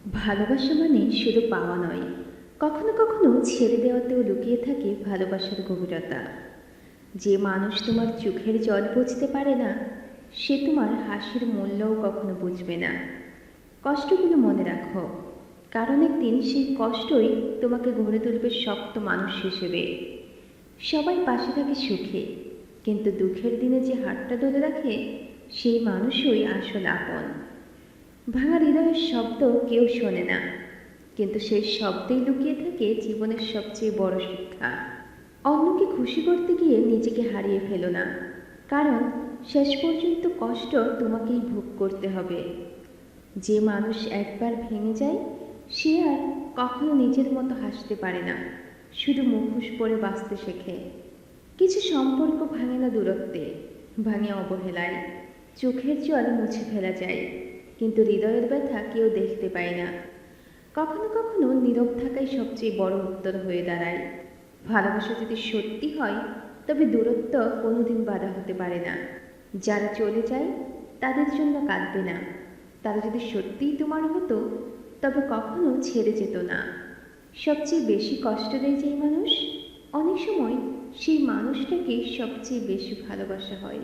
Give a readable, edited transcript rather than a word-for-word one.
ভালোবাসা মানে শুধু পাওয়া নয়, কখনো কখনো ছেড়ে দেওয়াতেও লুকিয়ে থাকে ভালোবাসার গভীরতা। যে মানুষ তোমার চোখের জল বুঝতে পারে না, সে তোমার হাসির মূল্যও কখনো বুঝবে না। কষ্টগুলো মনে রাখো, কারণ একদিন সেই কষ্টই তোমাকে গড়ে তুলবে শক্ত মানুষ হিসেবে। সবাই পাশে থাকে সুখে, কিন্তু দুঃখের দিনে যে হাতটা ধরে রাখে, সেই মানুষই আসল আপন। ভাঙা হৃদয়ের শব্দ কেউ শোনে না, কিন্তু সেই শব্দেই লুকিয়ে থাকে জীবনের সবচেয়ে বড় শিক্ষা। অন্যকে খুশি করতে গিয়ে নিজেকে হারিয়ে ফেলো না, কারণ শেষ পর্যন্ত কষ্ট তোমাকেই ভোগ করতে হবে। যে মানুষ একবার ভেঙে যায়, সে আর কখনো নিজের মতো হাসতে পারে না, শুধু মুখোশ পরে বাঁচতে শেখে। কিছু সম্পর্ক ভাঙে না দূরত্বে, ভাঙে অবহেলায়। চোখের জল মুছে ফেলা যায়, কিন্তু হৃদয়ের ব্যথা কেউ দেখতে পায় না। কখনো কখনো নীরব থাকাই সবচেয়ে বড় উত্তর হয়ে দাঁড়ায়। ভালোবাসা যদি সত্যি হয়, তবে দূরত্ব কোনোদিন বাধা হতে পারে না। যারা চলে যায় তাদের জন্য কাঁদবে না, তারা যদি সত্যিই তোমার হতো, তবে কখনো ছেড়ে যেত না। সবচেয়ে বেশি কষ্ট দেয় যেই মানুষ, অনেক সময় সেই মানুষটাকে সবচেয়ে বেশি ভালোবাসা হয়।